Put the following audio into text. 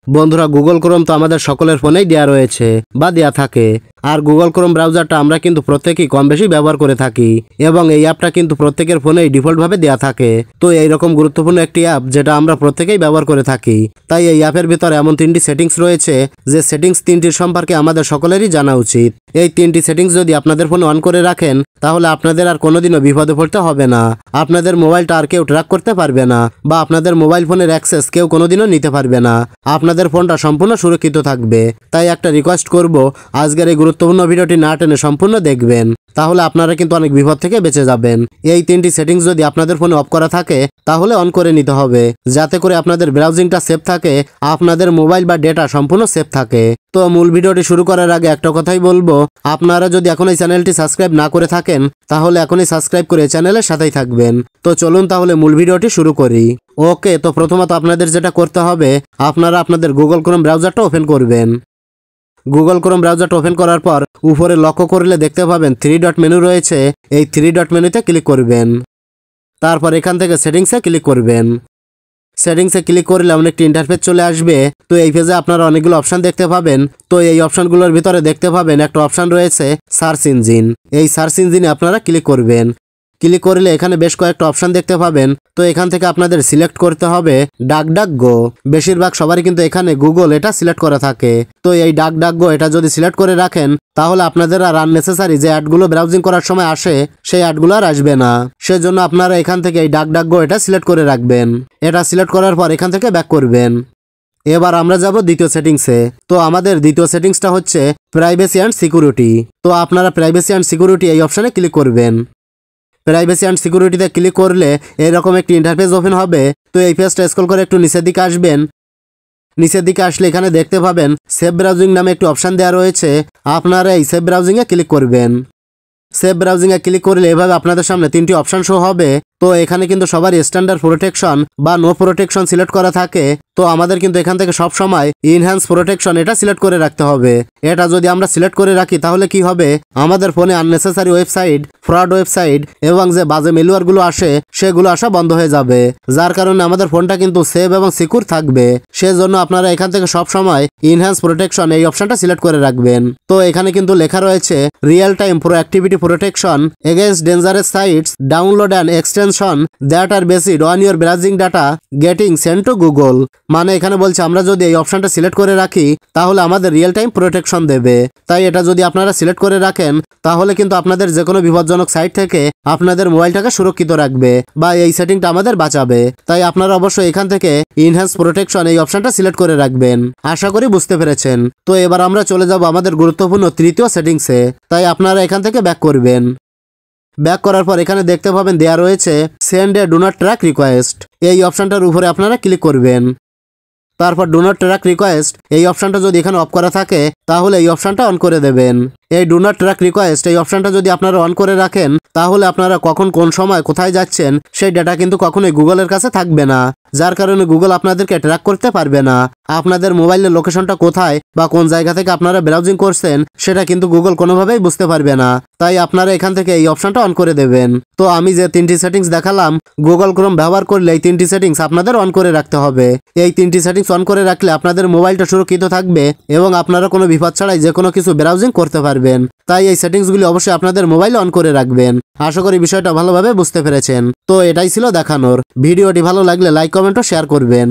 বন্ধুরা, Google Chrome তো আমাদের সকলের ফোনেই দেওয়া রয়েছে বা দেওয়া থাকে। আর গুগল ক্রোম ব্রাউজারটা আমরা কিন্তু প্রত্যেকেই কম বেশি ব্যবহার করে থাকি এবং এই অ্যাপটা কিন্তু প্রত্যেকের ফোনেই ডিফল্টভাবে দেওয়া থাকে। তো এইরকম গুরুত্বপূর্ণ একটি অ্যাপ যেটা আমরা প্রত্যেকেই ব্যবহার করে থাকি। তাই এই অ্যাপের ভিতরে এমন 3টি সেটিংস রয়েছে যে সেটিংস 3টির সম্পর্কে আমাদের সকলেরই জানা উচিত। এই 3টি সেটিংস যদি আপনাদের ফোনে অন করে রাখেন তাহলে আপনাদের আর কোনোদিনও বিপদে পড়তে হবে না। আপনাদের মোবাইলটা আর কেউ ট্র্যাক করতে পারবে না বা আপনাদের মোবাইল ফোনের অ্যাক্সেস কেউ কোনোদিনও নিতে পারবে না। আপনাদের ফোনটা সম্পূর্ণ সুরক্ষিত থাকবে। তাই একটা রিকোয়েস্ট করব, আজকের এই গুরুত্বপূর্ণ ভিডিওটি না টেনে সম্পূর্ণ দেখবেন, তাহলে আপনারা কিন্তু অনেক বিপদ থেকে বেঁচে যাবেন। এই 3টি সেটিংস যদি আপনাদের ফোনে অফ করা থাকে তাহলে অন করে নিতে হবে, যাতে করে আপনাদের ব্রাউজিংটা সেফ থাকে, আপনাদের মোবাইল বা ডেটা সম্পূর্ণ সেফ থাকে। তো মূল ভিডিওটি শুরু করার আগে একটা কথাই বলবো, আপনারা যদি এখন এই চ্যানেলটি সাবস্ক্রাইব না করে থাকেন তাহলে এখনই সাবস্ক্রাইব করে চ্যানেলের সাথেই থাকবেন। তো চলুন তাহলে মূল ভিডিওটি শুরু করি। ওকে, তো প্রথমত আপনাদের যেটা করতে হবে, আপনারা আপনাদের গুগল ক্রোম ব্রাউজারটা ওপেন করবেন। গুগল ক্রোম ব্রাউজারটা ওপেন করার পর উপরে লক্ষ্য করলে দেখতে পাবেন 3 ডট মেনু রয়েছে। এই 3 ডট মেনুতে ক্লিক করবেন। তারপর এখান থেকে সেটিংসে ক্লিক করবেন। সেটিংসে ক্লিক করলে এমন একটি ইন্টারফেস চলে আসবে। তো এই পেজে আপনারা অনেকগুলো অপশন দেখতে পাবেন। তো এই অপশনগুলোর ভিতরে দেখতে পাবেন একটা অপশন রয়েছে সার্চ ইঞ্জিন। এই সার্চ ইঞ্জিনে আপনারা ক্লিক করবেন। ক্লিক করলে এখানে বেশ কয়েকটা অপশন দেখতে পাবেন। তো এখান থেকে আপনাদের সিলেক্ট করতে হবে ডাকডাকগো। বেশিরভাগ সবারই কিন্তু এখানে গুগল এটা সিলেক্ট করা থাকে। তো এই ডাকডাকগো এটা যদি সিলেক্ট করে রাখেন তাহলে আপনাদের আর আননেসেসারি যে অ্যাডগুলো ব্রাউজিং করার সময় আসে সেই অ্যাডগুলো আর আসবে না। সেজন্য আপনারা এখান থেকে এই ডাকডাকগো এটা সিলেক্ট করে রাখবেন। এটা সিলেক্ট করার পর এখান থেকে ব্যাক করবেন। এবার আমরা যাব দ্বিতীয় সেটিংসে। তো আমাদের দ্বিতীয় সেটিংসটা হচ্ছে প্রাইভেসি অ্যান্ড সিকিউরিটি। তো আপনারা প্রাইভেসি অ্যান্ড সিকিউরিটি এই অপশানে ক্লিক করবেন। প্রাইভেসি অ্যান্ড সিকিউরিটিতে ক্লিক করলে এরকম একটি ইন্টারফেস ওপেন হবে। তো এই পেজটা স্ক্রল করে একটু নিচের দিকে আসবেন। নিচের দিকে আসলে এখানে দেখতে পাবেন সেভ ব্রাউজিং নামে একটি অপশান দেওয়া রয়েছে। আপনারা এই সেভ ব্রাউজিংয়ে ক্লিক করবেন। সেভ ব্রাউজিংয়ে ক্লিক করলে এভাবে আপনাদের সামনে 3টি অপশান শো হবে। তো এখানে কিন্তু সবারই স্ট্যান্ডার্ড প্রোটেকশন বা নো প্রোটেকশন সিলেক্ট করা থাকে। তো আমাদের কিন্তু এখান থেকে সব সময় ইনহ্যান্স প্রোটেকশন এটা সিলেক্ট করে রাখতে হবে। এটা যদি আমরা সিলেক্ট করে রাখি তাহলে কি হবে, আমাদের ফোনে আননেসেসারি ওয়েবসাইট, ফ্রড ওয়েবসাইট এবং যে বাজে মেলওয়্যারগুলো আসে সেগুলো আসা বন্ধ হয়ে যাবে, যার কারণে আমাদের ফোনটা কিন্তু সেভ এবং সিকিউর থাকবে। সেজন্য আপনারা এখান থেকে সব সময় ইনহ্যান্স প্রোটেকশন এই অপশনটা সিলেক্ট করে রাখবেন। তো এখানে কিন্তু লেখা রয়েছে real time proactivity protection against dangerous sites, download and extension that are based on your browsing data getting sent to Google. মানে এখানে বলছে আমরা যদি এই অপশনটা সিলেক্ট করে রাখি তাহলে আমাদের রিয়েল টাইম প্রোটেকশন দেবে। তাই এটা যদি আপনারা সিলেক্ট করে রাখেন তাহলে কিন্তু আপনাদের যে কোনো বিপজ্জনক সাইট থেকে আপনাদের মোবাইলটাকে সুরক্ষিত রাখবে বা এই সেটিংটা আমাদের বাঁচাবে। তাই আপনারা অবশ্যই এখান থেকে ইনহ্যান্স প্রোটেকশন এই অপশনটা সিলেক্ট করে রাখবেন। আশা করি বুঝতে পেরেছেন। তো এবার আমরা চলে যাব আমাদের গুরুত্বপূর্ণ তৃতীয় সেটিংসে। তাই আপনারা এখান থেকে ব্যাক করবেন। ব্যাক করার পর এখানে দেখতে পাবেন দেয়া রয়েছে send A do not track request. এই অপশনটার উপরে আপনারা ক্লিক করবেন। তারপর ডু নট ট্র্যাক রিকোয়েস্ট এই অপশনটা যদি এখানে অফ করা থাকে তাহলে এই অপশনটা অন করে দেবেন। এই ডু নট ট্র্যাক রিকোয়েস্ট এই অপশনটা যদি আপনারা অন করে রাখেন তাহলে আপনারা কখন কোন সময় কোথায় যাচ্ছেন সেই ডেটা কিন্তু কখনোই গুগলের কাছে থাকবে না, যার কারণে গুগল আপনাদেরকে ট্র্যাক করতে পারবে না। আপনাদের মোবাইলের লোকেশনটা কোথায় বা কোন জায়গা থেকে আপনারা ব্রাউজিং করছেন সেটা কিন্তু গুগল কোনোভাবেই বুঝতে পারবে না। তাই আপনারা এখান থেকে এই অপশনটা অন করে দেবেন। তো আমি যে 3টি সেটিংস দেখালাম গুগল ক্রোম ব্যবহার করলে এই 3টি সেটিংস আপনাদের অন করে রাখতে হবে। এই 3টি সেটিংস অন করে রাখলে আপনাদের মোবাইলটা সুরক্ষিত থাকবে এবং আপনারা কোনো বিপদ ছাড়াই যে কোনো কিছু ব্রাউজিং করতে পারবেন। তাই এই সেটিংসগুলি অবশ্যই আপনাদের মোবাইলে অন করে রাখবেন। আশা করি বিষয়টা ভালোভাবে বুঝতে পেরেছেন। তো এটাই ছিল দেখানোর। ভিডিওটি ভালো লাগলে লাইক, কমেন্ট ও শেয়ার করবেন।